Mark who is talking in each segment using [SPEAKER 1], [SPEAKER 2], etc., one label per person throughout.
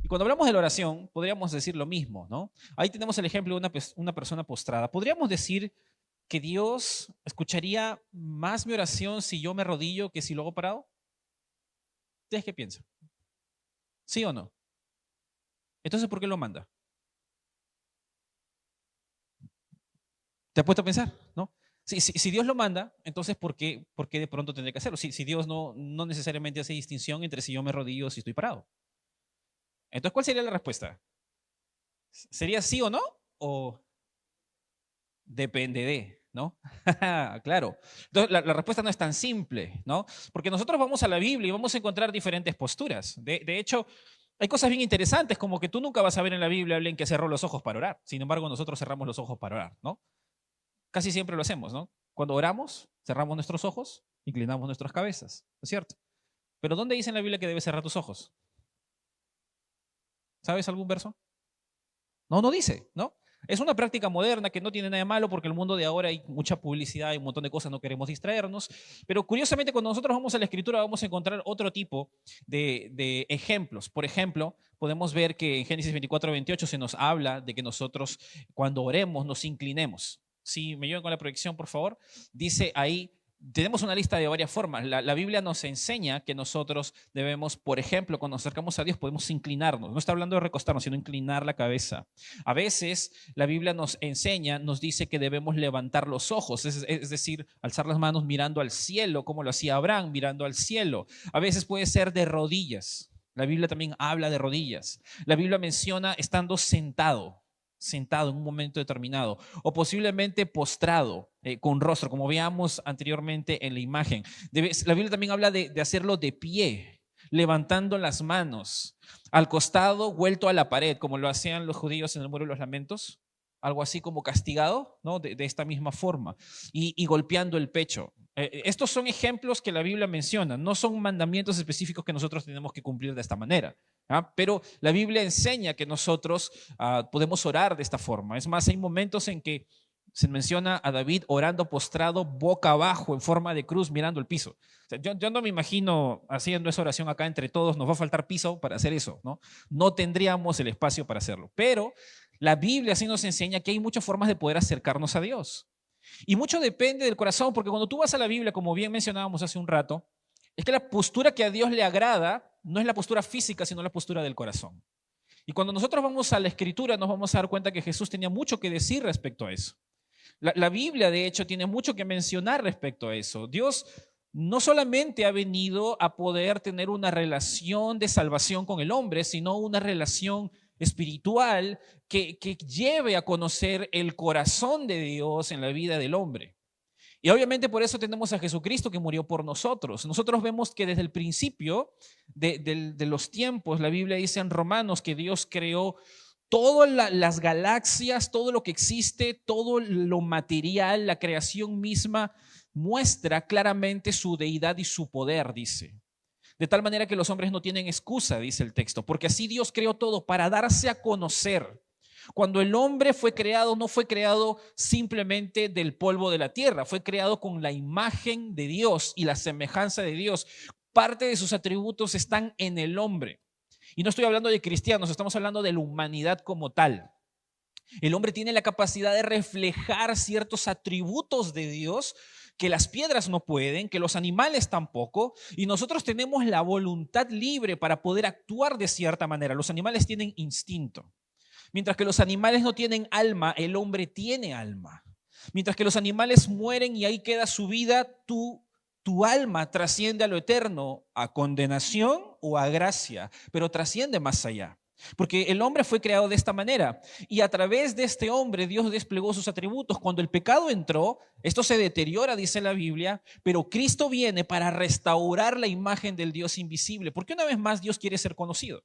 [SPEAKER 1] Y cuando hablamos de la oración, podríamos decir lo mismo, ¿no? Ahí tenemos el ejemplo de una persona postrada. ¿Podríamos decir que Dios escucharía más mi oración si yo me arrodillo que si lo hago parado? ¿Ustedes qué piensan? ¿Sí o no? Entonces, ¿por qué lo manda? ¿Te has puesto a pensar? ¿No? Si Dios lo manda, entonces ¿por qué de pronto tendría que hacerlo? Si Dios no necesariamente hace distinción entre si yo me arrodillo o si estoy parado. Entonces, ¿cuál sería la respuesta? ¿Sería sí o no? ¿O depende de, ¿no? Claro. Entonces, la respuesta no es tan simple, ¿no? Porque nosotros vamos a la Biblia y vamos a encontrar diferentes posturas. De hecho, hay cosas bien interesantes, como que tú nunca vas a ver en la Biblia a alguien que cerró los ojos para orar. Sin embargo, nosotros cerramos los ojos para orar, ¿no? Casi siempre lo hacemos, ¿no? Cuando oramos, cerramos nuestros ojos, inclinamos nuestras cabezas, ¿no es cierto? Pero ¿dónde dice en la Biblia que debes cerrar tus ojos? ¿Sabes algún verso? No, no dice, ¿no? Es una práctica moderna que no tiene nada de malo porque en el mundo de ahora hay mucha publicidad y un montón de cosas, no queremos distraernos. Pero curiosamente, cuando nosotros vamos a la Escritura, vamos a encontrar otro tipo de ejemplos. Por ejemplo, podemos ver que en Génesis 24:28 se nos habla de que nosotros, cuando oremos, nos inclinemos. Si me ayudan con la proyección, por favor. Dice ahí, tenemos una lista de varias formas. La Biblia nos enseña que nosotros debemos, por ejemplo, cuando nos acercamos a Dios, podemos inclinarnos. No está hablando de recostarnos, sino inclinar la cabeza. A veces la Biblia nos enseña, nos dice que debemos levantar los ojos, es decir, alzar las manos mirando al cielo, como lo hacía Abraham, mirando al cielo. A veces puede ser de rodillas. La Biblia también habla de rodillas. La Biblia menciona estando sentado en un momento determinado, o posiblemente postrado, con rostro, como veamos anteriormente en la imagen. La Biblia también habla de hacerlo de pie, levantando las manos, al costado, vuelto a la pared, como lo hacían los judíos en el Muro de los Lamentos, algo así como castigado, ¿no? De esta misma forma, y golpeando el pecho. Estos son ejemplos que la Biblia menciona, no son mandamientos específicos que nosotros tenemos que cumplir de esta manera. Pero la Biblia enseña que nosotros podemos orar de esta forma. Es más, hay momentos en que se menciona a David orando postrado boca abajo en forma de cruz mirando el piso. O sea, yo no me imagino haciendo esa oración acá entre todos, nos va a faltar piso para hacer eso, ¿no? No tendríamos el espacio para hacerlo. Pero la Biblia sí nos enseña que hay muchas formas de poder acercarnos a Dios. Y mucho depende del corazón, porque cuando tú vas a la Biblia, como bien mencionábamos hace un rato, es que la postura que a Dios le agrada no es la postura física, sino la postura del corazón. Y cuando nosotros vamos a la Escritura, nos vamos a dar cuenta que Jesús tenía mucho que decir respecto a eso. La Biblia, de hecho, tiene mucho que mencionar respecto a eso. Dios no solamente ha venido a poder tener una relación de salvación con el hombre, sino una relación espiritual que lleve a conocer el corazón de Dios en la vida del hombre. Y obviamente por eso tenemos a Jesucristo que murió por nosotros. Nosotros vemos que desde el principio de los tiempos, la Biblia dice en Romanos que Dios creó todas las galaxias, todo lo que existe, todo lo material, la creación misma muestra claramente su deidad y su poder, dice. De tal manera que los hombres no tienen excusa, dice el texto, porque así Dios creó todo para darse a conocer. Cuando el hombre fue creado, no fue creado simplemente del polvo de la tierra, fue creado con la imagen de Dios y la semejanza de Dios. Parte de sus atributos están en el hombre. Y no estoy hablando de cristianos, estamos hablando de la humanidad como tal. El hombre tiene la capacidad de reflejar ciertos atributos de Dios que las piedras no pueden, que los animales tampoco, y nosotros tenemos la voluntad libre para poder actuar de cierta manera. Los animales tienen instinto. Mientras que los animales no tienen alma, el hombre tiene alma. Mientras que los animales mueren y ahí queda su vida, tu alma trasciende a lo eterno, a condenación o a gracia, pero trasciende más allá. Porque el hombre fue creado de esta manera y a través de este hombre Dios desplegó sus atributos. Cuando el pecado entró, esto se deteriora, dice la Biblia, pero Cristo viene para restaurar la imagen del Dios invisible. Porque una vez más Dios quiere ser conocido.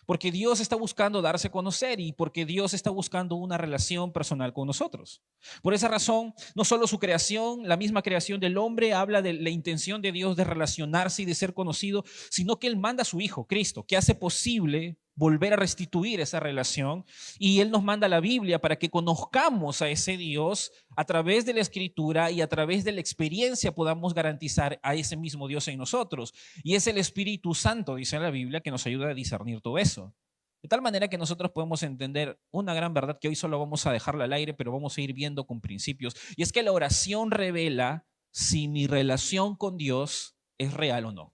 [SPEAKER 1] Porque Dios está buscando darse a conocer y porque Dios está buscando una relación personal con nosotros. Por esa razón, no solo su creación, la misma creación del hombre habla de la intención de Dios de relacionarse y de ser conocido, sino que Él manda a su Hijo, Cristo, que hace posible volver a restituir esa relación, y Él nos manda la Biblia para que conozcamos a ese Dios a través de la Escritura y a través de la experiencia podamos garantizar a ese mismo Dios en nosotros. Y es el Espíritu Santo, dice la Biblia, que nos ayuda a discernir todo eso. De tal manera que nosotros podemos entender una gran verdad que hoy solo vamos a dejarla al aire, pero vamos a ir viendo con principios. Y es que la oración revela si mi relación con Dios es real o no.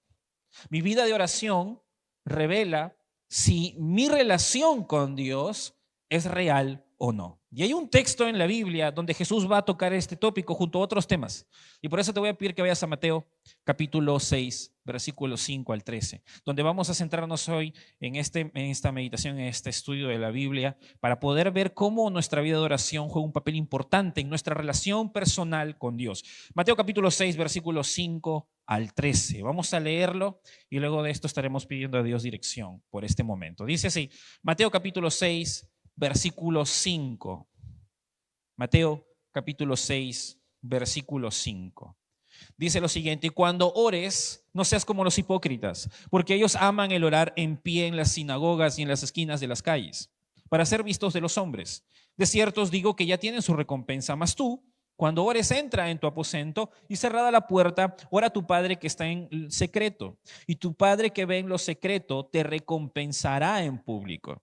[SPEAKER 1] Mi vida de oración revela si mi relación con Dios es real o no. Y hay un texto en la Biblia donde Jesús va a tocar este tópico junto a otros temas. Y por eso te voy a pedir que vayas a Mateo capítulo 6, versículos 5 al 13, donde vamos a centrarnos hoy en esta meditación, en este estudio de la Biblia, para poder ver cómo nuestra vida de oración juega un papel importante en nuestra relación personal con Dios. Mateo capítulo 6, versículos 5 al 13. Vamos a leerlo y luego de esto estaremos pidiendo a Dios dirección por este momento. Dice así, Mateo capítulo 6, versículo 5. Mateo capítulo 6, versículo 5. Dice lo siguiente: y cuando ores, no seas como los hipócritas, porque ellos aman el orar en pie en las sinagogas y en las esquinas de las calles, para ser vistos de los hombres. De cierto os digo que ya tienen su recompensa, mas tú, cuando ores, entra en tu aposento y cerrada la puerta, ora a tu Padre que está en secreto, y tu Padre que ve en lo secreto te recompensará en público.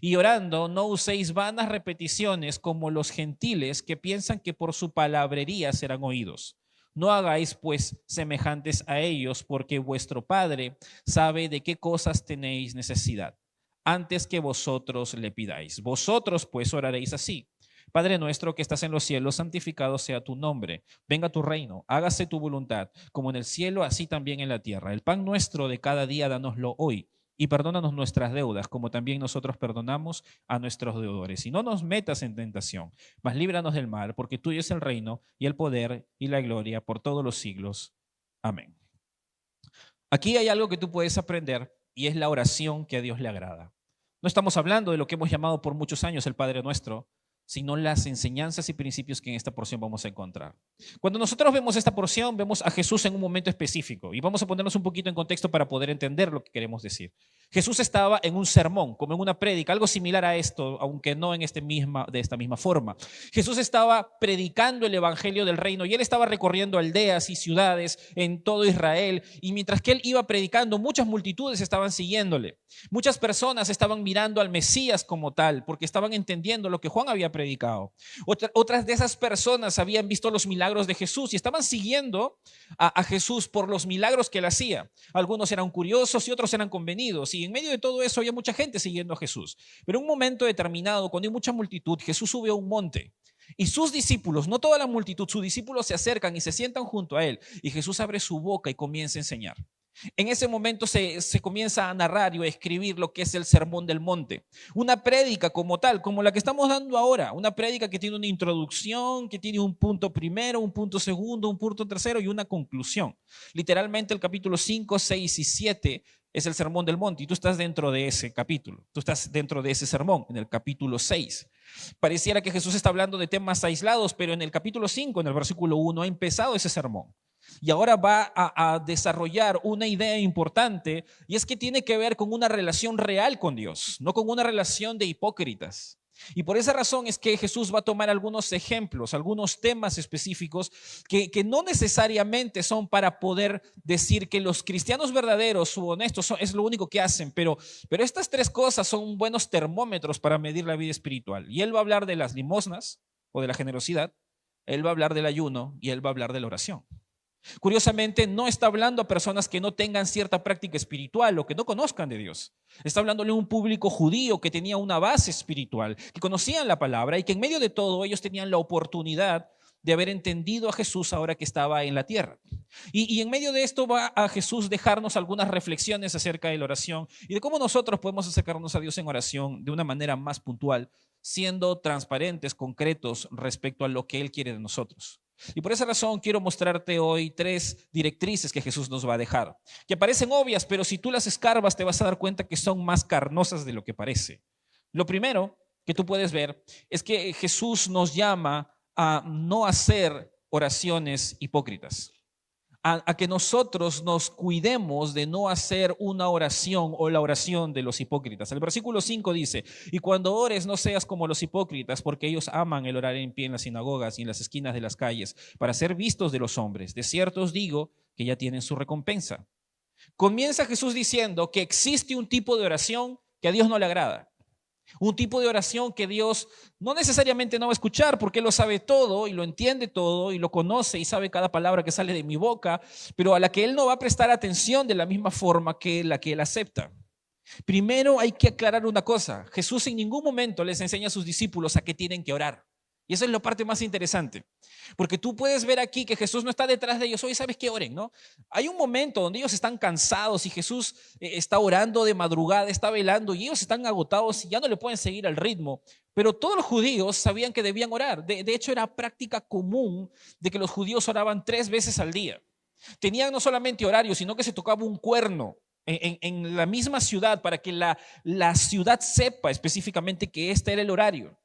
[SPEAKER 1] Y orando, no uséis vanas repeticiones como los gentiles que piensan que por su palabrería serán oídos. No hagáis pues semejantes a ellos, porque vuestro Padre sabe de qué cosas tenéis necesidad, antes que vosotros le pidáis. Vosotros pues oraréis así: Padre nuestro que estás en los cielos, santificado sea tu nombre. Venga tu reino, hágase tu voluntad, como en el cielo, así también en la tierra. El pan nuestro de cada día, dánoslo hoy. Y perdónanos nuestras deudas, como también nosotros perdonamos a nuestros deudores. Y no nos metas en tentación, mas líbranos del mal, porque tuyo es el reino y el poder y la gloria por todos los siglos. Amén. Aquí hay algo que tú puedes aprender y es la oración que a Dios le agrada. No estamos hablando de lo que hemos llamado por muchos años el Padre Nuestro, sino las enseñanzas y principios que en esta porción vamos a encontrar. Cuando nosotros vemos esta porción, vemos a Jesús en un momento específico y vamos a ponernos un poquito en contexto para poder entender lo que queremos decir. Jesús estaba en un sermón, como en una prédica, algo similar a esto, aunque no en de esta misma forma. Jesús estaba predicando el evangelio del reino y él estaba recorriendo aldeas y ciudades en todo Israel, y mientras que él iba predicando, muchas multitudes estaban siguiéndole. Muchas personas estaban mirando al Mesías como tal, porque estaban entendiendo lo que Juan había predicado. Otras de esas personas habían visto los milagros de Jesús y estaban siguiendo a Jesús por los milagros que él hacía. Algunos eran curiosos y otros eran convenidos, y en medio de todo eso había mucha gente siguiendo a Jesús. Pero en un momento determinado, cuando hay mucha multitud, Jesús sube a un monte y sus discípulos, no toda la multitud, sus discípulos se acercan y se sientan junto a él, y Jesús abre su boca y comienza a enseñar. En ese momento se comienza a narrar y a escribir lo que es el Sermón del Monte. Una prédica como tal, como la que estamos dando ahora. Una prédica que tiene una introducción, que tiene un punto primero, un punto segundo, un punto tercero y una conclusión. Literalmente el capítulo 5, 6 y 7 es el Sermón del Monte y tú estás dentro de ese capítulo. Tú estás dentro de ese sermón, en el capítulo 6. Pareciera que Jesús está hablando de temas aislados, pero en el capítulo 5, en el versículo 1, ha empezado ese sermón. Y ahora va a desarrollar una idea importante, y es que tiene que ver con una relación real con Dios, no con una relación de hipócritas. Y por esa razón es que Jesús va a tomar algunos ejemplos, algunos temas específicos que no necesariamente son para poder decir que los cristianos verdaderos u honestos es lo único que hacen, pero estas tres cosas son buenos termómetros para medir la vida espiritual. Y él va a hablar de las limosnas o de la generosidad, él va a hablar del ayuno y él va a hablar de la oración. Curiosamente, no está hablando a personas que no tengan cierta práctica espiritual o que no conozcan de Dios. Está hablándole a un público judío que tenía una base espiritual, que conocían la palabra y que en medio de todo ellos tenían la oportunidad de haber entendido a Jesús ahora que estaba en la tierra. Y en medio de esto va a Jesús dejarnos algunas reflexiones acerca de la oración y de cómo nosotros podemos acercarnos a Dios en oración de una manera más puntual, siendo transparentes, concretos respecto a lo que Él quiere de nosotros. Y por esa razón quiero mostrarte hoy 3 directrices que Jesús nos va a dejar, que parecen obvias, pero si tú las escarbas te vas a dar cuenta que son más carnosas de lo que parece. Lo primero que tú puedes ver es que Jesús nos llama a no hacer oraciones hipócritas, a que nosotros nos cuidemos de no hacer una oración o la oración de los hipócritas. El versículo 5 dice: y cuando ores no seas como los hipócritas, porque ellos aman el orar en pie en las sinagogas y en las esquinas de las calles para ser vistos de los hombres. De cierto os digo que ya tienen su recompensa. Comienza Jesús diciendo que existe un tipo de oración que a Dios no le agrada. Un tipo de oración que Dios no necesariamente no va a escuchar porque Él lo sabe todo y lo entiende todo y lo conoce y sabe cada palabra que sale de mi boca, pero a la que Él no va a prestar atención de la misma forma que la que Él acepta. Primero hay que aclarar una cosa. Jesús en ningún momento les enseña a sus discípulos a qué tienen que orar. Y esa es la parte más interesante. Porque tú puedes ver aquí que Jesús no está detrás de ellos. Oye, ¿sabes qué? Oren, ¿no? Hay un momento donde ellos están cansados y Jesús está orando de madrugada, está velando y ellos están agotados y ya no le pueden seguir el ritmo. Pero todos los judíos sabían que debían orar. De hecho, era práctica común de que los judíos oraban 3 veces al día. Tenían no solamente horario, sino que se tocaba un cuerno en la misma ciudad para que la ciudad sepa específicamente que este era el horario.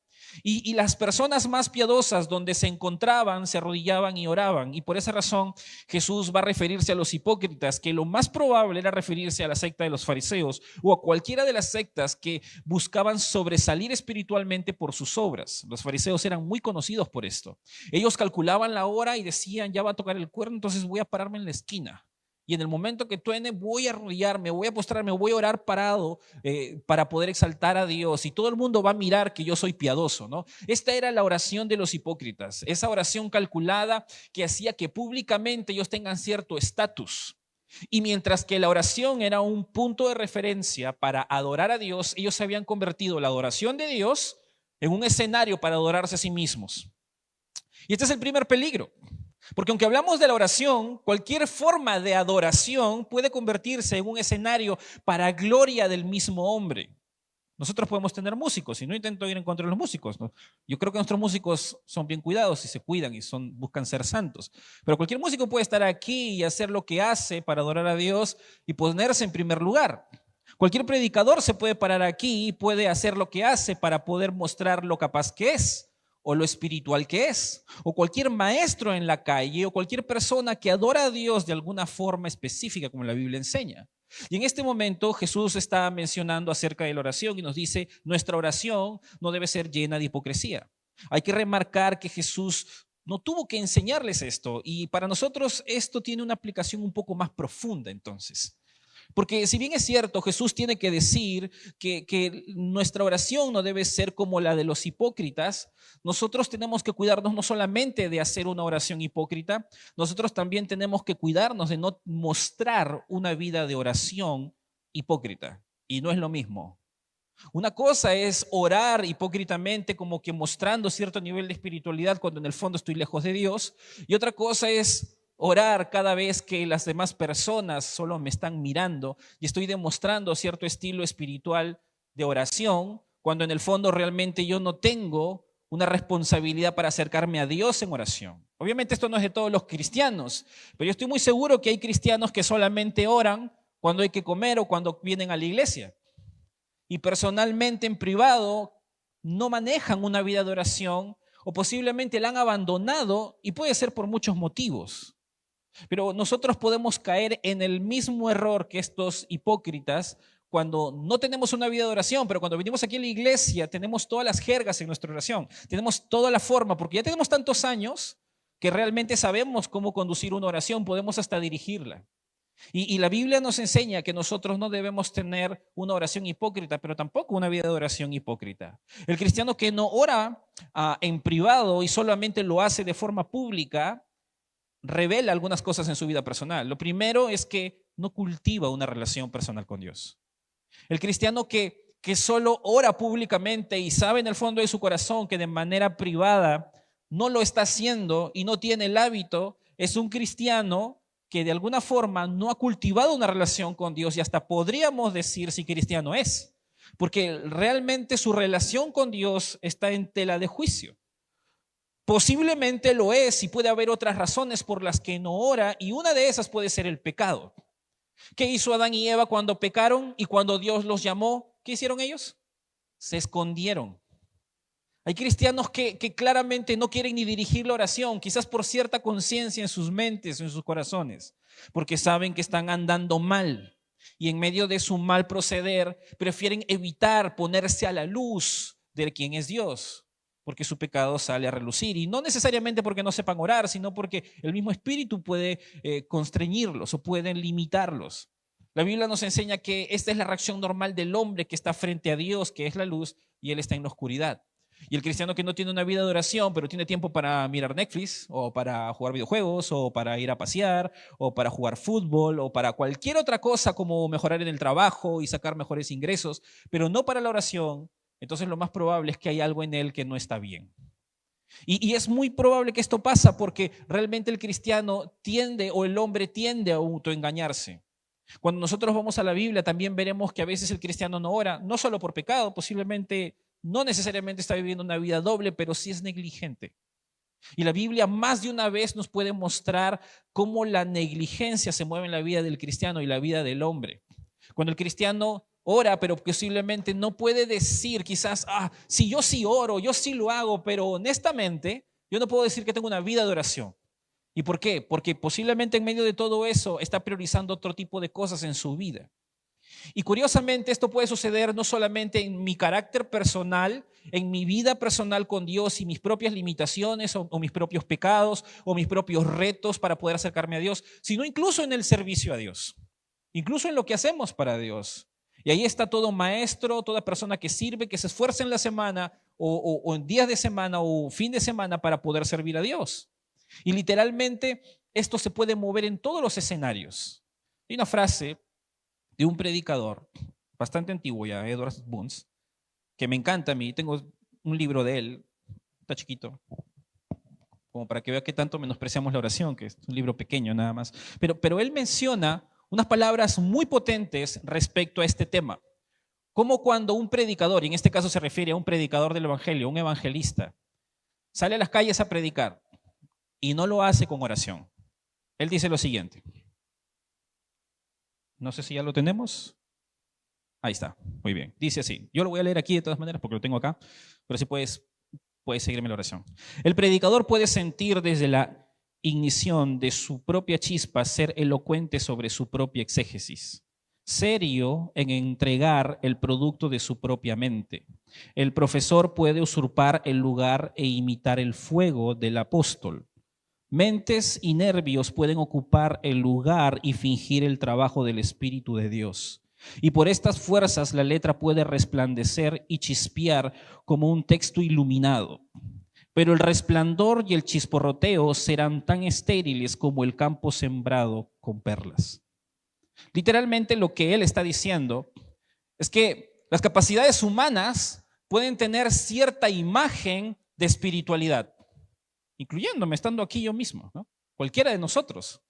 [SPEAKER 1] Y las personas más piadosas donde se encontraban se arrodillaban y oraban. Y por esa razón Jesús va a referirse a los hipócritas, que lo más probable era referirse a la secta de los fariseos o a cualquiera de las sectas que buscaban sobresalir espiritualmente por sus obras. Los fariseos eran muy conocidos por esto. Ellos calculaban la hora y decían, ya va a tocar el cuerno, entonces voy a pararme en la esquina. Y en el momento que truene voy a arrodillarme, voy a postrarme, voy a orar parado para poder exaltar a Dios. Y todo el mundo va a mirar que yo soy piadoso, ¿no? Esta era la oración de los hipócritas. Esa oración calculada que hacía que públicamente ellos tengan cierto estatus. Y mientras que la oración era un punto de referencia para adorar a Dios, ellos habían convertido la adoración de Dios en un escenario para adorarse a sí mismos. Y este es el primer peligro. Porque aunque hablamos de la oración, cualquier forma de adoración puede convertirse en un escenario para gloria del mismo hombre. Nosotros podemos tener músicos y no intento ir en contra de los músicos, ¿no? Yo creo que nuestros músicos son bien cuidados y se cuidan y buscan ser santos. Pero cualquier músico puede estar aquí y hacer lo que hace para adorar a Dios y ponerse en primer lugar. Cualquier predicador se puede parar aquí y puede hacer lo que hace para poder mostrar lo capaz que es o lo espiritual que es, o cualquier maestro en la calle, o cualquier persona que adora a Dios de alguna forma específica, como la Biblia enseña. Y en este momento Jesús está mencionando acerca de la oración y nos dice, nuestra oración no debe ser llena de hipocresía. Hay que remarcar que Jesús no tuvo que enseñarles esto, y para nosotros esto tiene una aplicación un poco más profunda entonces. Porque si bien es cierto, Jesús tiene que decir que nuestra oración no debe ser como la de los hipócritas, nosotros tenemos que cuidarnos no solamente de hacer una oración hipócrita, nosotros también tenemos que cuidarnos de no mostrar una vida de oración hipócrita. Y no es lo mismo. Una cosa es orar hipócritamente como que mostrando cierto nivel de espiritualidad cuando en el fondo estoy lejos de Dios, y otra cosa es orar cada vez que las demás personas solo me están mirando y estoy demostrando cierto estilo espiritual de oración, cuando en el fondo realmente yo no tengo una responsabilidad para acercarme a Dios en oración. Obviamente esto no es de todos los cristianos, pero yo estoy muy seguro que hay cristianos que solamente oran cuando hay que comer o cuando vienen a la iglesia. Y personalmente en privado no manejan una vida de oración o posiblemente la han abandonado y puede ser por muchos motivos. Pero nosotros podemos caer en el mismo error que estos hipócritas cuando no tenemos una vida de oración, pero cuando venimos aquí a la iglesia tenemos todas las jergas en nuestra oración, tenemos toda la forma, porque ya tenemos tantos años que realmente sabemos cómo conducir una oración, podemos hasta dirigirla. Y la Biblia nos enseña que nosotros no debemos tener una oración hipócrita, pero tampoco una vida de oración hipócrita. El cristiano que no ora en privado y solamente lo hace de forma pública, revela algunas cosas en su vida personal. Lo primero es que no cultiva una relación personal con Dios. El cristiano que solo ora públicamente y sabe en el fondo de su corazón que de manera privada no lo está haciendo y no tiene el hábito, es un cristiano que de alguna forma no ha cultivado una relación con Dios y hasta podríamos decir si cristiano es, porque realmente su relación con Dios está en tela de juicio. Posiblemente lo es y puede haber otras razones por las que no ora y una de esas puede ser el pecado. ¿Qué hizo Adán y Eva cuando pecaron y cuando Dios los llamó? ¿Qué hicieron ellos? Se escondieron. Hay cristianos que claramente no quieren ni dirigir la oración, quizás por cierta conciencia en sus mentes, en sus corazones, porque saben que están andando mal y en medio de su mal proceder prefieren evitar ponerse a la luz de quién es Dios, porque su pecado sale a relucir, y no necesariamente porque no sepan orar, sino porque el mismo espíritu puede constreñirlos o pueden limitarlos. La Biblia nos enseña que esta es la reacción normal del hombre que está frente a Dios, que es la luz, y él está en la oscuridad. Y el cristiano que no tiene una vida de oración, pero tiene tiempo para mirar Netflix, o para jugar videojuegos, o para ir a pasear, o para jugar fútbol, o para cualquier otra cosa como mejorar en el trabajo y sacar mejores ingresos, pero no para la oración, entonces lo más probable es que hay algo en él que no está bien. Y es muy probable que esto pasa porque realmente el cristiano tiende o el hombre tiende a autoengañarse. Cuando nosotros vamos a la Biblia también veremos que a veces el cristiano no ora, no solo por pecado, posiblemente no necesariamente está viviendo una vida doble, pero sí es negligente. Y la Biblia más de una vez nos puede mostrar cómo la negligencia se mueve en la vida del cristiano y la vida del hombre. Cuando el cristiano ora, pero posiblemente no puede decir quizás, si yo sí oro, yo sí lo hago, pero honestamente yo no puedo decir que tengo una vida de oración. ¿Y por qué? Porque posiblemente en medio de todo eso está priorizando otro tipo de cosas en su vida. Y curiosamente esto puede suceder no solamente en mi carácter personal, en mi vida personal con Dios y mis propias limitaciones o mis propios pecados o mis propios retos para poder acercarme a Dios, sino incluso en el servicio a Dios, incluso en lo que hacemos para Dios. Y ahí está todo maestro, toda persona que sirve, que se esfuerza en la semana o en días de semana o fin de semana para poder servir a Dios. Y literalmente esto se puede mover en todos los escenarios. Hay una frase de un predicador bastante antiguo ya, Edward Bunce, que me encanta a mí. Tengo un libro de él, está chiquito, como para que vea qué tanto menospreciamos la oración, que es un libro pequeño nada más. Pero él menciona unas palabras muy potentes respecto a este tema. Como cuando un predicador, y en este caso se refiere a un predicador del evangelio, un evangelista, sale a las calles a predicar y no lo hace con oración. Él dice lo siguiente. No sé si ya lo tenemos. Ahí está, muy bien. Dice así. Yo lo voy a leer aquí de todas maneras porque lo tengo acá, pero si puedes seguirme la oración. El predicador puede sentir desde la ignición de su propia chispa ser elocuente sobre su propia exégesis, serio en entregar el producto de su propia mente. El profesor puede usurpar el lugar e imitar el fuego del apóstol. Mentes y nervios pueden ocupar el lugar y fingir el trabajo del Espíritu de Dios. Y por estas fuerzas la letra puede resplandecer y chispear como un texto iluminado. Pero el resplandor y el chisporroteo serán tan estériles como el campo sembrado con perlas. Literalmente lo que él está diciendo es que las capacidades humanas pueden tener cierta imagen de espiritualidad, incluyéndome, estando aquí yo mismo, ¿no? Cualquiera de nosotros.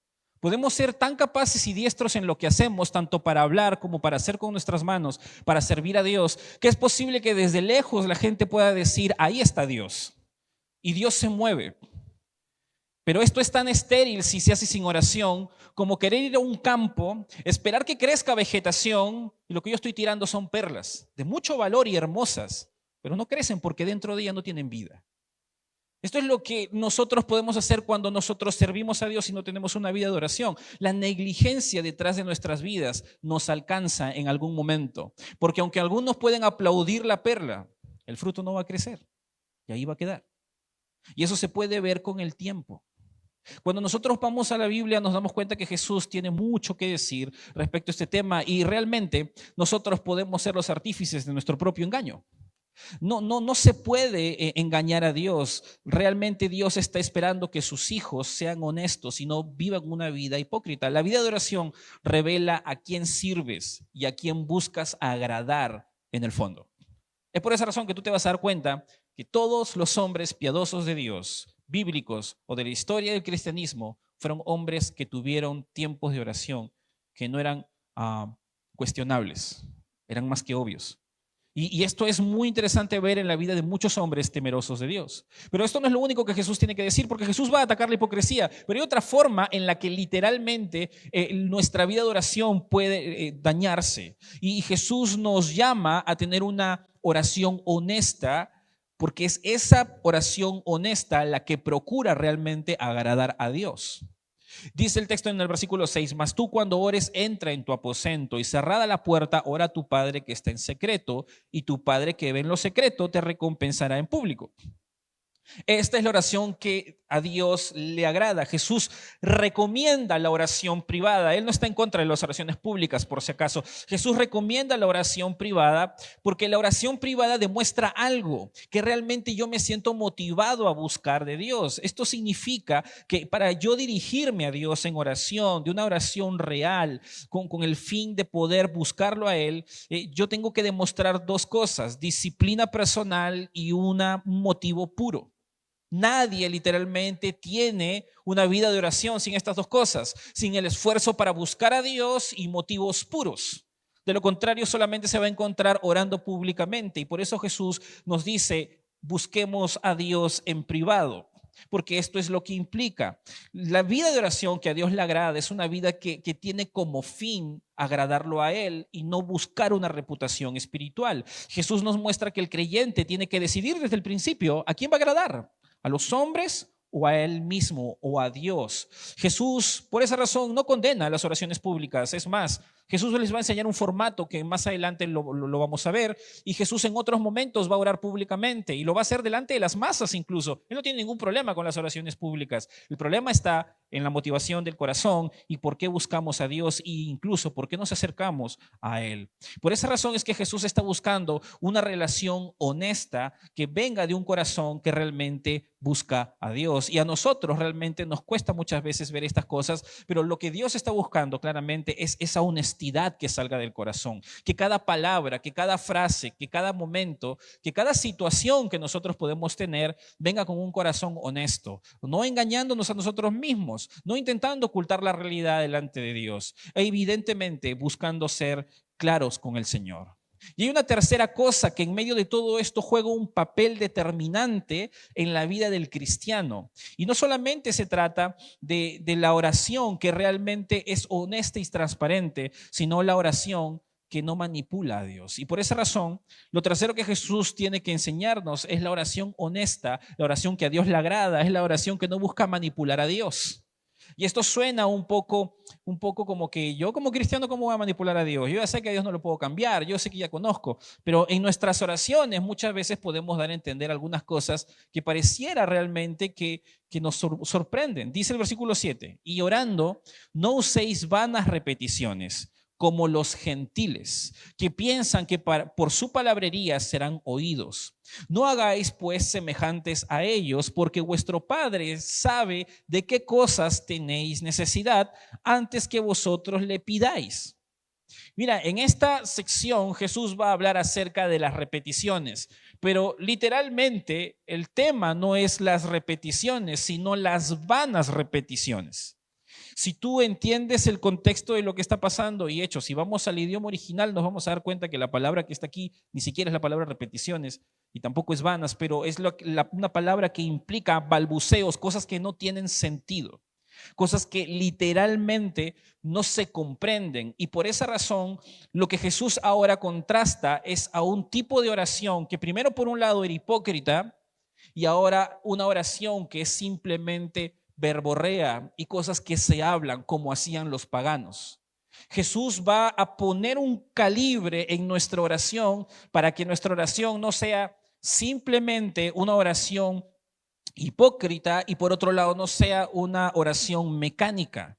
[SPEAKER 1] Podemos ser tan capaces y diestros en lo que hacemos, tanto para hablar como para hacer con nuestras manos, para servir a Dios, que es posible que desde lejos la gente pueda decir, ahí está Dios. Y Dios se mueve. Pero esto es tan estéril si se hace sin oración, como querer ir a un campo, esperar que crezca vegetación, y lo que yo estoy tirando son perlas, de mucho valor y hermosas, pero no crecen porque dentro de ellas no tienen vida. Esto es lo que nosotros podemos hacer cuando nosotros servimos a Dios y no tenemos una vida de oración. La negligencia detrás de nuestras vidas nos alcanza en algún momento. Porque aunque algunos pueden aplaudir la perla, el fruto no va a crecer y ahí va a quedar. Y eso se puede ver con el tiempo. Cuando nosotros vamos a la Biblia nos damos cuenta que Jesús tiene mucho que decir respecto a este tema y realmente nosotros podemos ser los artífices de nuestro propio engaño. No se puede engañar a Dios. Realmente Dios está esperando que sus hijos sean honestos y no vivan una vida hipócrita. La vida de oración revela a quién sirves y a quién buscas agradar en el fondo. Es por esa razón que tú te vas a dar cuenta que todos los hombres piadosos de Dios, bíblicos o de la historia del cristianismo, fueron hombres que tuvieron tiempos de oración que no eran cuestionables, eran más que obvios. Y esto es muy interesante ver en la vida de muchos hombres temerosos de Dios. Pero esto no es lo único que Jesús tiene que decir, porque Jesús va a atacar la hipocresía. Pero hay otra forma en la que literalmente nuestra vida de oración puede dañarse. Y Jesús nos llama a tener una oración honesta, porque es esa oración honesta la que procura realmente agradar a Dios. Dice el texto en el versículo 6, mas tú cuando ores entra en tu aposento y cerrada la puerta ora a tu Padre que está en secreto y tu Padre que ve en lo secreto te recompensará en público. Esta es la oración que a Dios le agrada. Jesús recomienda la oración privada. Él no está en contra de las oraciones públicas, por si acaso. Jesús recomienda la oración privada porque la oración privada demuestra algo, que realmente yo me siento motivado a buscar de Dios. Esto significa que para yo dirigirme a Dios en oración, de una oración real, con el fin de poder buscarlo a Él, yo tengo que demostrar dos cosas: disciplina personal y un motivo puro. Nadie literalmente tiene una vida de oración sin estas dos cosas, sin el esfuerzo para buscar a Dios y motivos puros. De lo contrario, solamente se va a encontrar orando públicamente. Y por eso Jesús nos dice, busquemos a Dios en privado, porque esto es lo que implica. La vida de oración que a Dios le agrada es una vida que tiene como fin agradarlo a Él y no buscar una reputación espiritual. Jesús nos muestra que el creyente tiene que decidir desde el principio a quién va a agradar: ¿a los hombres o a Él mismo o a Dios? Jesús, por esa razón, no condena las oraciones públicas. Es más, Jesús les va a enseñar un formato que más adelante lo vamos a ver, y Jesús en otros momentos va a orar públicamente y lo va a hacer delante de las masas incluso. Él no tiene ningún problema con las oraciones públicas. El problema está en la motivación del corazón y por qué buscamos a Dios, e incluso por qué nos acercamos a Él. Por esa razón es que Jesús está buscando una relación honesta que venga de un corazón que realmente busca a Dios. Y a nosotros realmente nos cuesta muchas veces ver estas cosas, pero lo que Dios está buscando claramente es esa honestidad que salga del corazón. Que cada palabra, que cada frase, que cada momento, que cada situación que nosotros podemos tener venga con un corazón honesto, no engañándonos a nosotros mismos, no intentando ocultar la realidad delante de Dios, evidentemente buscando ser claros con el Señor. Y hay una tercera cosa que en medio de todo esto juega un papel determinante en la vida del cristiano. Y no solamente se trata de la oración que realmente es honesta y transparente, sino la oración que no manipula a Dios. Y por esa razón, lo tercero que Jesús tiene que enseñarnos es la oración honesta, la oración que a Dios le agrada, es la oración que no busca manipular a Dios. Y esto suena un poco como que yo como cristiano, ¿cómo voy a manipular a Dios? Yo ya sé que a Dios no lo puedo cambiar, yo sé que ya conozco, pero en nuestras oraciones muchas veces podemos dar a entender algunas cosas que pareciera realmente que nos sorprenden. Dice el versículo 7, y orando, no uséis vanas repeticiones, como los gentiles, que piensan que por su palabrería serán oídos. No hagáis pues semejantes a ellos, porque vuestro Padre sabe de qué cosas tenéis necesidad antes que vosotros le pidáis. Mira, en esta sección Jesús va a hablar acerca de las repeticiones, pero literalmente el tema no es las repeticiones, sino las vanas repeticiones. Si tú entiendes el contexto de lo que está pasando, y hecho, si vamos al idioma original, nos vamos a dar cuenta que la palabra que está aquí ni siquiera es la palabra repeticiones y tampoco es vanas, pero es una palabra que implica balbuceos, cosas que no tienen sentido, cosas que literalmente no se comprenden. Y por esa razón, lo que Jesús ahora contrasta es a un tipo de oración que primero por un lado era hipócrita y ahora una oración que es simplemente verborrea y cosas que se hablan como hacían los paganos. Jesús va a poner un calibre en nuestra oración para que nuestra oración no sea simplemente una oración hipócrita y por otro lado no sea una oración mecánica.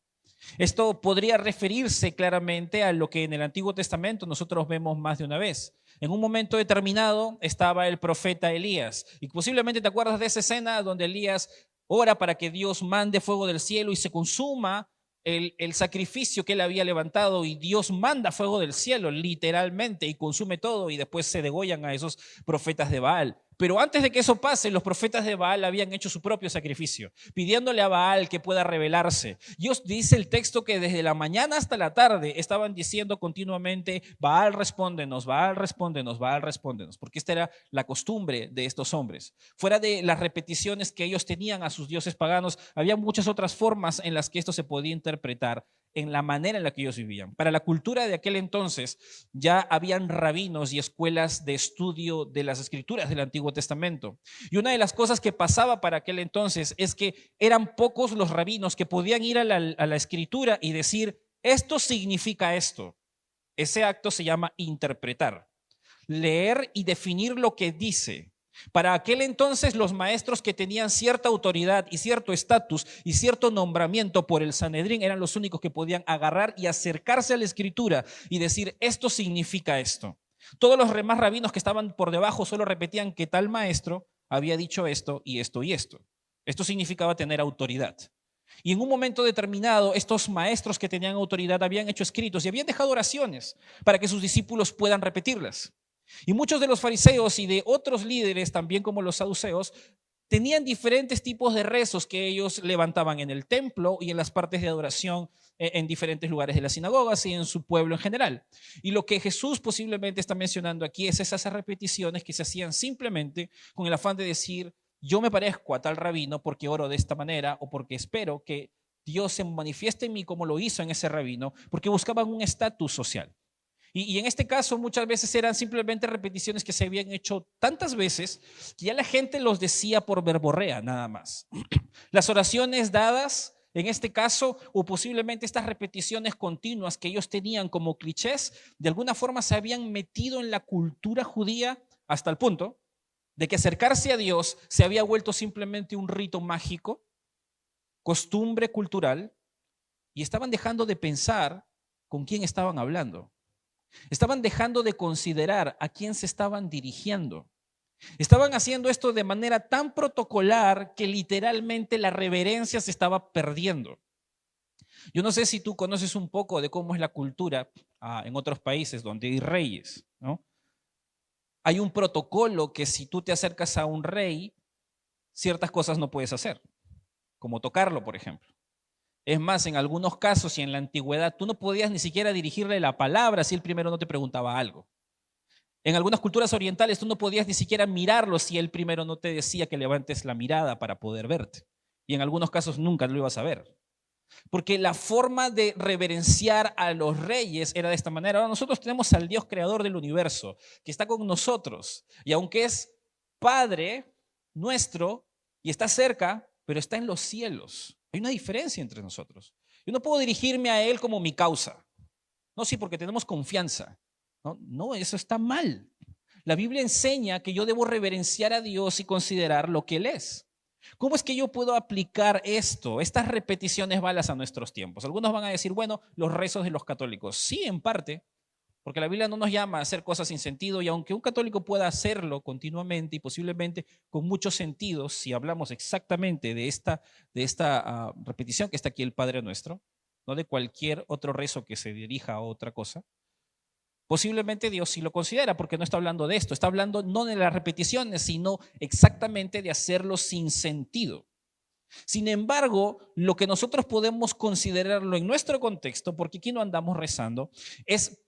[SPEAKER 1] Esto podría referirse claramente a lo que en el Antiguo Testamento nosotros vemos más de una vez. En un momento determinado estaba el profeta Elías y posiblemente te acuerdas de esa escena donde Elías ora para que Dios mande fuego del cielo y se consuma el sacrificio que él había levantado, y Dios manda fuego del cielo literalmente y consume todo, y después se degollan a esos profetas de Baal. Pero antes de que eso pase, los profetas de Baal habían hecho su propio sacrificio, pidiéndole a Baal que pueda revelarse. Dios dice el texto que desde la mañana hasta la tarde estaban diciendo continuamente: Baal, respóndenos, Baal, respóndenos, Baal, respóndenos, porque esta era la costumbre de estos hombres. Fuera de las repeticiones que ellos tenían a sus dioses paganos, había muchas otras formas en las que esto se podía interpretar en la manera en la que ellos vivían. Para la cultura de aquel entonces ya habían rabinos y escuelas de estudio de las escrituras del Antiguo Testamento. Y una de las cosas que pasaba para aquel entonces es que eran pocos los rabinos que podían ir a la escritura y decir: esto significa esto. Ese acto se llama interpretar. Leer y definir lo que dice Para aquel entonces, los maestros que tenían cierta autoridad y cierto estatus y cierto nombramiento por el Sanedrín eran los únicos que podían agarrar y acercarse a la escritura y decir, esto significa esto. Todos los demás rabinos que estaban por debajo solo repetían que tal maestro había dicho esto y esto y esto. Esto significaba tener autoridad. Y en un momento determinado, estos maestros que tenían autoridad habían hecho escritos y habían dejado oraciones para que sus discípulos puedan repetirlas. Y muchos de los fariseos y de otros líderes, también como los saduceos, tenían diferentes tipos de rezos que ellos levantaban en el templo y en las partes de adoración en diferentes lugares de las sinagogas y en su pueblo en general. Y lo que Jesús posiblemente está mencionando aquí es esas repeticiones que se hacían simplemente con el afán de decir, yo me parezco a tal rabino porque oro de esta manera o porque espero que Dios se manifieste en mí como lo hizo en ese rabino, porque buscaban un estatus social. Y en este caso muchas veces eran simplemente repeticiones que se habían hecho tantas veces que ya la gente los decía por verborrea nada más. Las oraciones dadas en este caso o posiblemente estas repeticiones continuas que ellos tenían como clichés, de alguna forma se habían metido en la cultura judía hasta el punto de que acercarse a Dios se había vuelto simplemente un rito mágico, costumbre cultural, y estaban dejando de pensar con quién estaban hablando. Estaban dejando de considerar a quién se estaban dirigiendo. Estaban haciendo esto de manera tan protocolar que literalmente la reverencia se estaba perdiendo. Yo no sé si tú conoces un poco de cómo es la cultura en otros países donde hay reyes, ¿no? Hay un protocolo que si tú te acercas a un rey, ciertas cosas no puedes hacer, como tocarlo, por ejemplo. Es más, en algunos casos y en la antigüedad, tú no podías ni siquiera dirigirle la palabra si él primero no te preguntaba algo. En algunas culturas orientales, tú no podías ni siquiera mirarlo si él primero no te decía que levantes la mirada para poder verte. Y en algunos casos nunca lo ibas a ver. Porque la forma de reverenciar a los reyes era de esta manera. Ahora nosotros tenemos al Dios creador del universo, que está con nosotros. Y aunque es Padre nuestro y está cerca, pero está en los cielos. Hay una diferencia entre nosotros. Yo no puedo dirigirme a Él como mi causa. No, sí, porque tenemos confianza. No, eso está mal. La Biblia enseña que yo debo reverenciar a Dios y considerar lo que Él es. ¿Cómo es que yo puedo aplicar esto, estas repeticiones valas a nuestros tiempos? Algunos van a decir, bueno, los rezos de los católicos. Sí, en parte, porque la Biblia no nos llama a hacer cosas sin sentido y aunque un católico pueda hacerlo continuamente y posiblemente con muchos sentidos, si hablamos exactamente de esta repetición que está aquí el Padre Nuestro, no de cualquier otro rezo que se dirija a otra cosa, posiblemente Dios sí lo considera porque no está hablando de esto, está hablando no de las repeticiones, sino exactamente de hacerlo sin sentido. Sin embargo, lo que nosotros podemos considerarlo en nuestro contexto, porque aquí no andamos rezando, es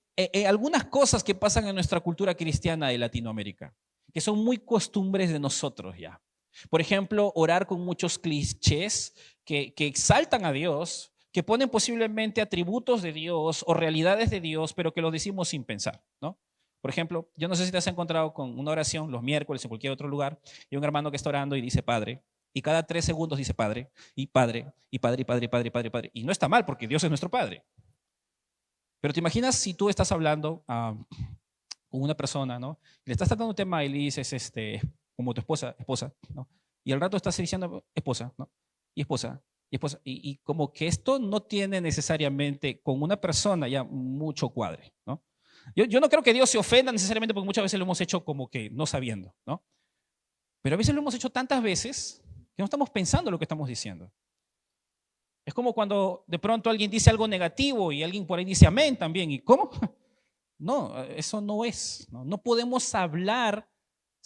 [SPEAKER 1] algunas cosas que pasan en nuestra cultura cristiana de Latinoamérica, que son muy costumbres de nosotros ya. Por ejemplo, orar con muchos clichés que exaltan a Dios, que ponen posiblemente atributos de Dios o realidades de Dios, pero que lo decimos sin pensar, ¿no? Por ejemplo, yo no sé si te has encontrado con una oración los miércoles en cualquier otro lugar y un hermano que está orando y dice Padre, y cada 3 segundos dice Padre, y Padre, y Padre, y Padre, y Padre, y Padre, y Padre. Y no está mal porque Dios es nuestro Padre. Pero te imaginas si tú estás hablando con una persona, ¿no? Le estás tratando un tema y le dices, como tu esposa, ¿no? Y al rato estás diciendo esposa, ¿no? Y esposa, y esposa. Y como que esto no tiene necesariamente con una persona ya mucho cuadre, ¿no? Yo no creo que Dios se ofenda necesariamente porque muchas veces lo hemos hecho como que no sabiendo, ¿no? Pero a veces lo hemos hecho tantas veces que no estamos pensando lo que estamos diciendo. Es como cuando de pronto alguien dice algo negativo y alguien por ahí dice amén también. ¿Y cómo? No, eso no es. No podemos hablar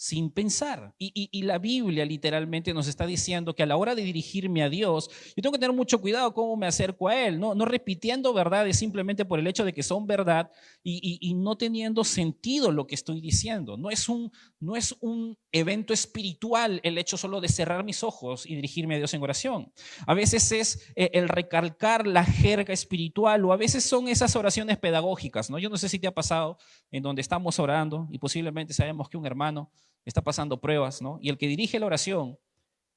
[SPEAKER 1] sin pensar. Y la Biblia literalmente nos está diciendo que a la hora de dirigirme a Dios, yo tengo que tener mucho cuidado cómo me acerco a Él, no repitiendo verdades simplemente por el hecho de que son verdad y no teniendo sentido lo que estoy diciendo. No es un evento espiritual el hecho solo de cerrar mis ojos y dirigirme a Dios en oración. A veces es el recalcar la jerga espiritual o a veces son esas oraciones pedagógicas, ¿no? Yo no sé si te ha pasado en donde estamos orando y posiblemente sabemos que un hermano está pasando pruebas, ¿no? Y el que dirige la oración,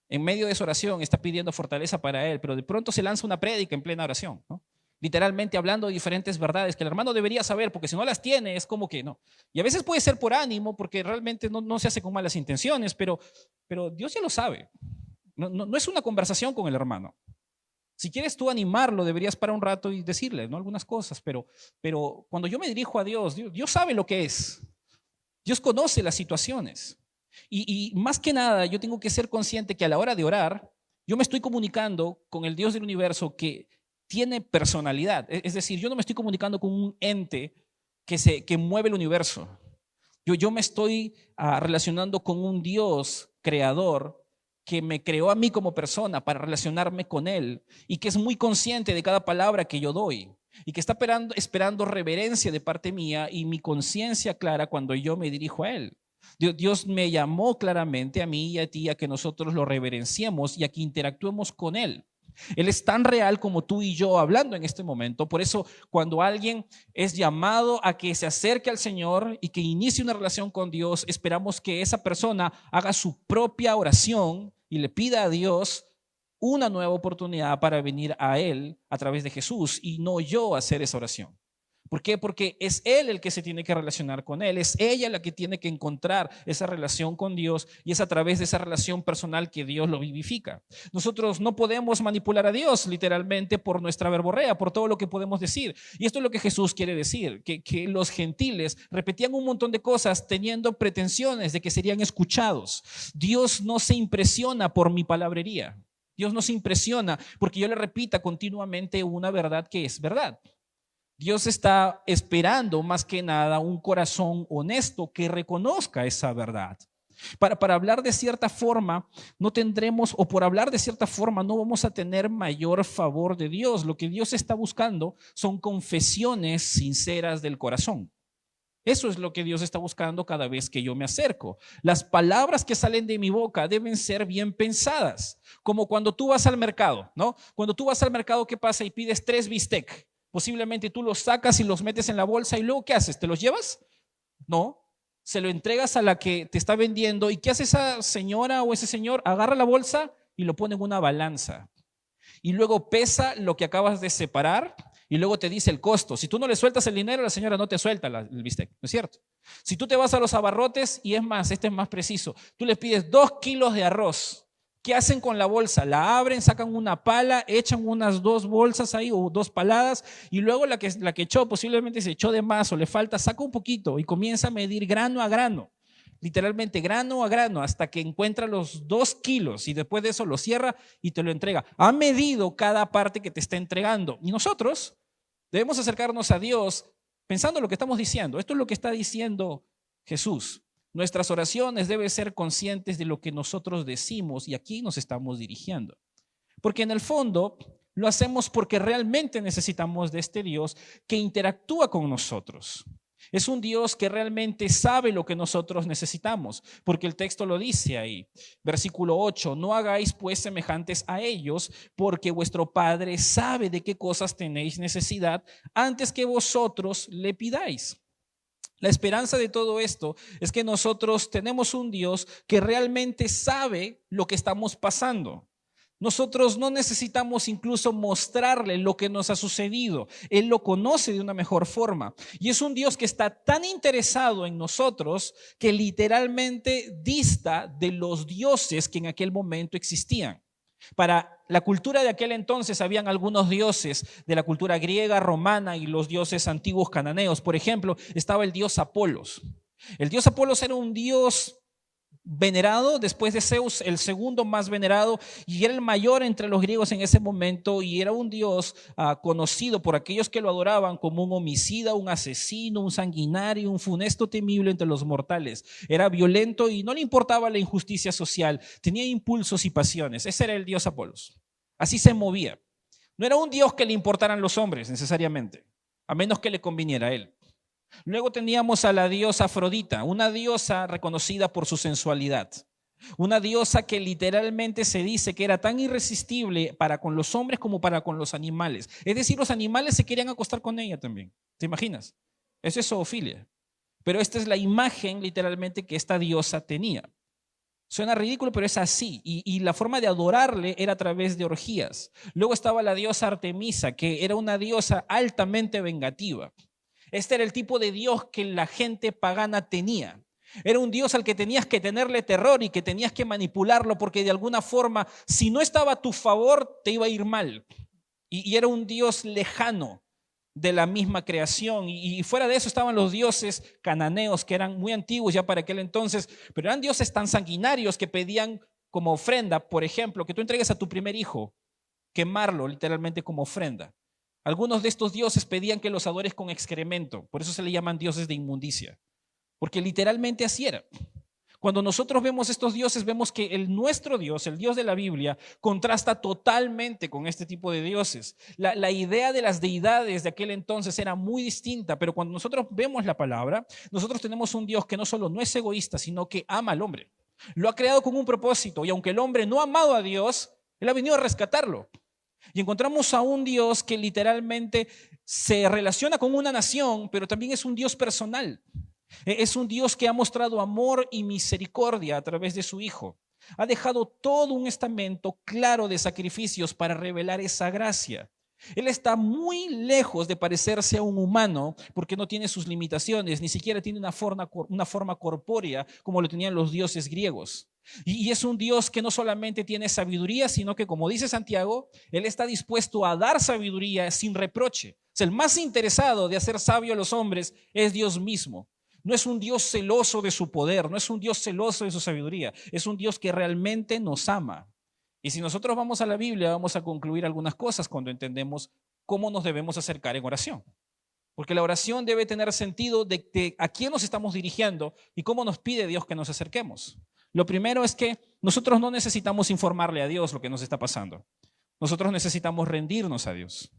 [SPEAKER 1] en medio de esa oración, está pidiendo fortaleza para él, pero de pronto se lanza una prédica en plena oración, ¿no? literalmente hablando de diferentes verdades que el hermano debería saber, porque si no las tiene es como que no. Y a veces puede ser por ánimo, porque realmente no se hace con malas intenciones, pero Dios ya lo sabe. No es una conversación con el hermano. Si quieres tú animarlo, deberías parar un rato y decirle, ¿no?, algunas cosas, pero cuando yo me dirijo a Dios, Dios sabe lo que es. Dios conoce las situaciones. Y más que nada, yo tengo que ser consciente que a la hora de orar, yo me estoy comunicando con el Dios del universo que tiene personalidad. Es decir, yo no me estoy comunicando con un ente que mueve el universo. Yo me estoy relacionando con un Dios creador que me creó a mí como persona para relacionarme con Él y que es muy consciente de cada palabra que yo doy y que está esperando reverencia de parte mía y mi conciencia clara cuando yo me dirijo a Él. Dios me llamó claramente a mí y a ti a que nosotros lo reverenciemos y a que interactuemos con Él. Él es tan real como tú y yo hablando en este momento. Por eso cuando alguien es llamado a que se acerque al Señor y que inicie una relación con Dios, esperamos que esa persona haga su propia oración y le pida a Dios una nueva oportunidad para venir a Él a través de Jesús y no yo hacer esa oración. ¿Por qué? Porque es Él el que se tiene que relacionar con Él, es ella la que tiene que encontrar esa relación con Dios y es a través de esa relación personal que Dios lo vivifica. Nosotros no podemos manipular a Dios literalmente por nuestra verborrea, por todo lo que podemos decir. Y esto es lo que Jesús quiere decir, que los gentiles repetían un montón de cosas teniendo pretensiones de que serían escuchados. Dios no se impresiona por mi palabrería. Dios no se impresiona porque yo le repita continuamente una verdad que es verdad. Dios está esperando más que nada un corazón honesto que reconozca esa verdad. Para hablar de cierta forma, no tendremos, o por hablar de cierta forma, no vamos a tener mayor favor de Dios. Lo que Dios está buscando son confesiones sinceras del corazón. Eso es lo que Dios está buscando cada vez que yo me acerco. Las palabras que salen de mi boca deben ser bien pensadas, como cuando tú vas al mercado, ¿no? Cuando tú vas al mercado, ¿qué pasa? Y pides 3 bistec. Posiblemente tú los sacas y los metes en la bolsa y luego ¿qué haces? ¿Te los llevas? No, se lo entregas a la que te está vendiendo. ¿Y qué hace esa señora o ese señor? Agarra la bolsa y lo pone en una balanza. Y luego pesa lo que acabas de separar y luego te dice el costo. Si tú no le sueltas el dinero, la señora no te suelta el bistec, ¿no es cierto? Si tú te vas a los abarrotes, y es más, este es más preciso, tú le pides 2 kilos de arroz. ¿Qué hacen con la bolsa? La abren, sacan una pala, echan unas 2 bolsas ahí o 2 paladas y luego la que echó posiblemente se echó de más o le falta, saca un poquito y comienza a medir grano a grano, literalmente grano a grano hasta que encuentra los 2 kilos y después de eso lo cierra y te lo entrega. Ha medido cada parte que te está entregando y nosotros debemos acercarnos a Dios pensando lo que estamos diciendo. Esto es lo que está diciendo Jesús. Nuestras oraciones deben ser conscientes de lo que nosotros decimos y aquí nos estamos dirigiendo. Porque en el fondo lo hacemos porque realmente necesitamos de este Dios que interactúa con nosotros. Es un Dios que realmente sabe lo que nosotros necesitamos, porque el texto lo dice ahí. Versículo 8, no hagáis pues semejantes a ellos, porque vuestro Padre sabe de qué cosas tenéis necesidad antes que vosotros le pidáis. La esperanza de todo esto es que nosotros tenemos un Dios que realmente sabe lo que estamos pasando. Nosotros no necesitamos incluso mostrarle lo que nos ha sucedido. Él lo conoce de una mejor forma. Y es un Dios que está tan interesado en nosotros que literalmente dista de los dioses que en aquel momento existían. Para la cultura de aquel entonces habían algunos dioses de la cultura griega, romana y los dioses antiguos cananeos. Por ejemplo, estaba el dios Apolos. El dios Apolos era un dios venerado después de Zeus, el segundo más venerado, y era el mayor entre los griegos en ese momento, y era un dios conocido por aquellos que lo adoraban como un homicida, un asesino, un sanguinario, un funesto temible entre los mortales. Era violento y no le importaba la injusticia social, tenía impulsos y pasiones. Ese era el dios Apolos. Así se movía. No era un dios que le importaran los hombres necesariamente, a menos que le conviniera a él. Luego teníamos a la diosa Afrodita, una diosa reconocida por su sensualidad, una diosa que literalmente se dice que era tan irresistible para con los hombres como para con los animales. Es decir, los animales se querían acostar con ella también. ¿Te imaginas? Eso es zoofilia. Pero esta es la imagen literalmente que esta diosa tenía. Suena ridículo, pero es así. Y la forma de adorarle era a través de orgías. Luego estaba la diosa Artemisa, que era una diosa altamente vengativa. Este era el tipo de Dios que la gente pagana tenía. Era un Dios al que tenías que tenerle terror y que tenías que manipularlo porque de alguna forma, si no estaba a tu favor, te iba a ir mal. Y era un Dios lejano de la misma creación. Y fuera de eso estaban los dioses cananeos, que eran muy antiguos ya para aquel entonces, pero eran dioses tan sanguinarios que pedían como ofrenda, por ejemplo, que tú entregues a tu primer hijo, quemarlo literalmente como ofrenda. Algunos de estos dioses pedían que los adores con excremento, por eso se le llaman dioses de inmundicia, porque literalmente así era. Cuando nosotros vemos estos dioses, vemos que nuestro Dios, el Dios de la Biblia, contrasta totalmente con este tipo de dioses. La idea de las deidades de aquel entonces era muy distinta, pero cuando nosotros vemos la palabra, nosotros tenemos un Dios que no solo no es egoísta, sino que ama al hombre. Lo ha creado con un propósito, y aunque el hombre no ha amado a Dios, Él ha venido a rescatarlo. Y encontramos a un Dios que literalmente se relaciona con una nación, pero también es un Dios personal. Es un Dios que ha mostrado amor y misericordia a través de su Hijo. Ha dejado todo un estamento claro de sacrificios para revelar esa gracia. Él está muy lejos de parecerse a un humano porque no tiene sus limitaciones, ni siquiera tiene una forma corpórea como lo tenían los dioses griegos. Y es un Dios que no solamente tiene sabiduría, sino que, como dice Santiago, Él está dispuesto a dar sabiduría sin reproche. O sea, el más interesado de hacer sabio a los hombres es Dios mismo. No es un Dios celoso de su poder, no es un Dios celoso de su sabiduría, es un Dios que realmente nos ama. Y si nosotros vamos a la Biblia, vamos a concluir algunas cosas cuando entendemos cómo nos debemos acercar en oración. Porque la oración debe tener sentido de a quién nos estamos dirigiendo y cómo nos pide Dios que nos acerquemos. Lo primero es que nosotros no necesitamos informarle a Dios lo que nos está pasando. Nosotros necesitamos rendirnos a Dios.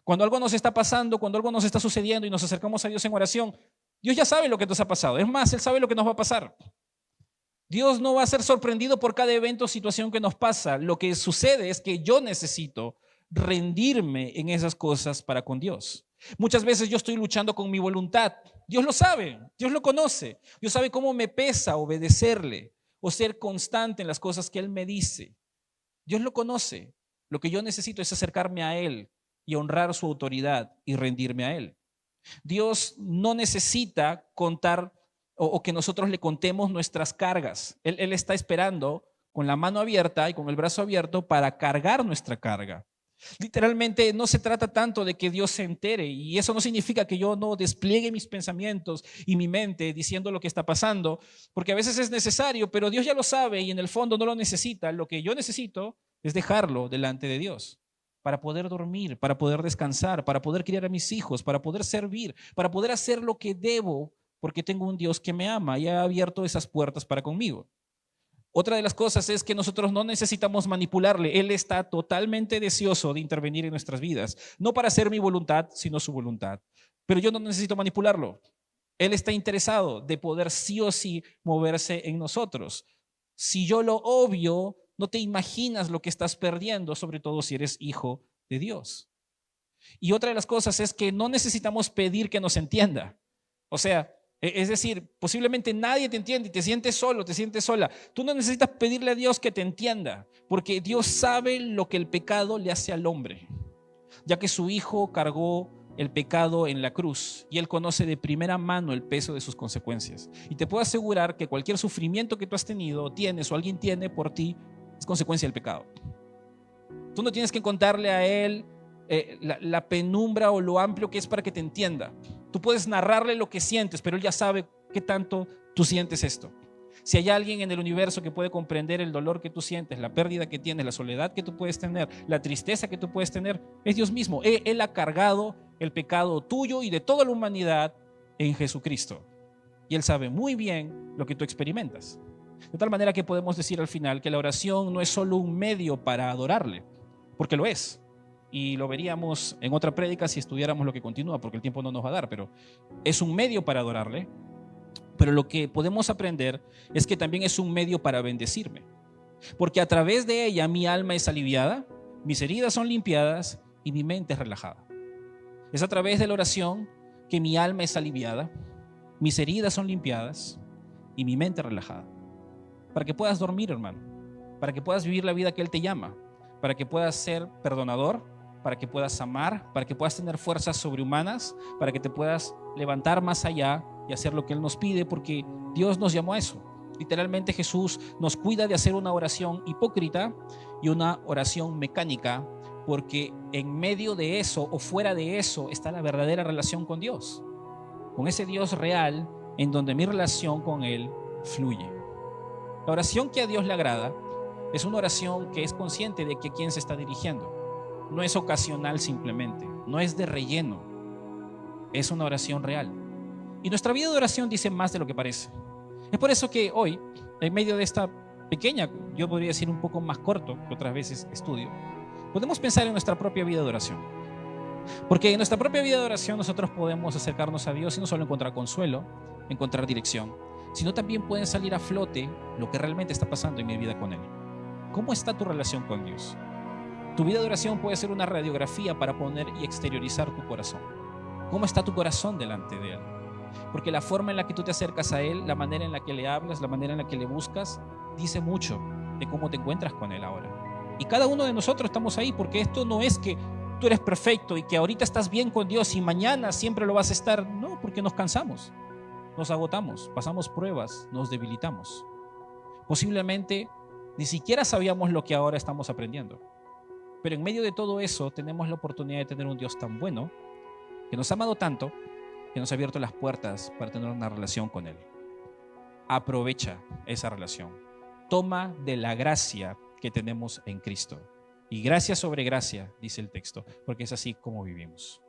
[SPEAKER 1] Cuando algo nos está pasando, cuando algo nos está sucediendo y nos acercamos a Dios en oración, Dios ya sabe lo que nos ha pasado. Es más, Él sabe lo que nos va a pasar. Dios no va a ser sorprendido por cada evento o situación que nos pasa. Lo que sucede es que yo necesito rendirme en esas cosas para con Dios. Muchas veces yo estoy luchando con mi voluntad. Dios lo sabe, Dios lo conoce. Dios sabe cómo me pesa obedecerle o ser constante en las cosas que Él me dice. Dios lo conoce. Lo que yo necesito es acercarme a Él y honrar su autoridad y rendirme a Él. Dios no necesita contar o que nosotros le contemos nuestras cargas. Él está esperando con la mano abierta y con el brazo abierto para cargar nuestra carga. Literalmente no se trata tanto de que Dios se entere, y eso no significa que yo no despliegue mis pensamientos y mi mente diciendo lo que está pasando, porque a veces es necesario, pero Dios ya lo sabe y en el fondo no lo necesita. Lo que yo necesito es dejarlo delante de Dios para poder dormir, para poder descansar, para poder criar a mis hijos, para poder servir, para poder hacer lo que debo, porque tengo un Dios que me ama y ha abierto esas puertas para conmigo. Otra de las cosas es que nosotros no necesitamos manipularle. Él está totalmente deseoso de intervenir en nuestras vidas, no para hacer mi voluntad, sino su voluntad. Pero yo no necesito manipularlo. Él está interesado de poder sí o sí moverse en nosotros. Si yo lo obvio, no te imaginas lo que estás perdiendo, sobre todo si eres hijo de Dios. Y otra de las cosas es que no necesitamos pedir que nos entienda. O sea, es decir, posiblemente nadie te entiende y te sientes solo, te sientes sola. Tú no necesitas pedirle a Dios que te entienda, porque Dios sabe lo que el pecado le hace al hombre, ya que su Hijo cargó el pecado en la cruz y Él conoce de primera mano el peso de sus consecuencias. Y te puedo asegurar que cualquier sufrimiento que tú has tenido, tienes o alguien tiene por ti, es consecuencia del pecado. Tú no tienes que contarle a Él la penumbra o lo amplio que es para que te entienda. Tú puedes narrarle lo que sientes, pero Él ya sabe qué tanto tú sientes esto. Si hay alguien en el universo que puede comprender el dolor que tú sientes, la pérdida que tienes, la soledad que tú puedes tener, la tristeza que tú puedes tener, es Dios mismo. Él ha cargado el pecado tuyo y de toda la humanidad en Jesucristo. Y Él sabe muy bien lo que tú experimentas. De tal manera que podemos decir al final que la oración no es solo un medio para adorarle, porque lo es. Y lo veríamos en otra prédica si estudiáramos lo que continúa, porque el tiempo no nos va a dar, pero es un medio para adorarle. Pero lo que podemos aprender es que también es un medio para bendecirme, porque a través de ella mi alma es aliviada, mis heridas son limpiadas y mi mente es relajada. Es a través de la oración que mi alma es aliviada, mis heridas son limpiadas y mi mente relajada. para que puedas dormir, hermano, para que puedas vivir la vida que Él te llama, para que puedas ser perdonador, para que puedas amar, para que puedas tener fuerzas sobrehumanas, para que te puedas levantar más allá y hacer lo que Él nos pide, porque Dios nos llamó a eso. Literalmente Jesús nos cuida de hacer una oración hipócrita y una oración mecánica, porque en medio de eso o fuera de eso está la verdadera relación con Dios, con ese Dios real en donde mi relación con Él fluye. La oración que a Dios le agrada es una oración que es consciente de que a quién se está dirigiendo. No es ocasional simplemente, no es de relleno, es una oración real. Y nuestra vida de oración dice más de lo que parece. Es por eso que hoy, en medio de esta pequeña, yo podría decir un poco más corto que otras veces estudio, podemos pensar en nuestra propia vida de oración. Porque en nuestra propia vida de oración nosotros podemos acercarnos a Dios y no solo encontrar consuelo, encontrar dirección, sino también pueden salir a flote lo que realmente está pasando en mi vida con Él. ¿Cómo está tu relación con Dios? Tu vida de oración puede ser una radiografía para poner y exteriorizar tu corazón. ¿Cómo está tu corazón delante de Él? Porque la forma en la que tú te acercas a Él, la manera en la que le hablas, la manera en la que le buscas, dice mucho de cómo te encuentras con Él ahora. Y cada uno de nosotros estamos ahí, porque esto no es que tú eres perfecto y que ahorita estás bien con Dios y mañana siempre lo vas a estar. No, porque nos cansamos, nos agotamos, pasamos pruebas, nos debilitamos. Posiblemente ni siquiera sabíamos lo que ahora estamos aprendiendo. Pero en medio de todo eso tenemos la oportunidad de tener un Dios tan bueno, que nos ha amado tanto, que nos ha abierto las puertas para tener una relación con Él. Aprovecha esa relación. Toma de la gracia que tenemos en Cristo. Y gracia sobre gracia, dice el texto, porque es así como vivimos.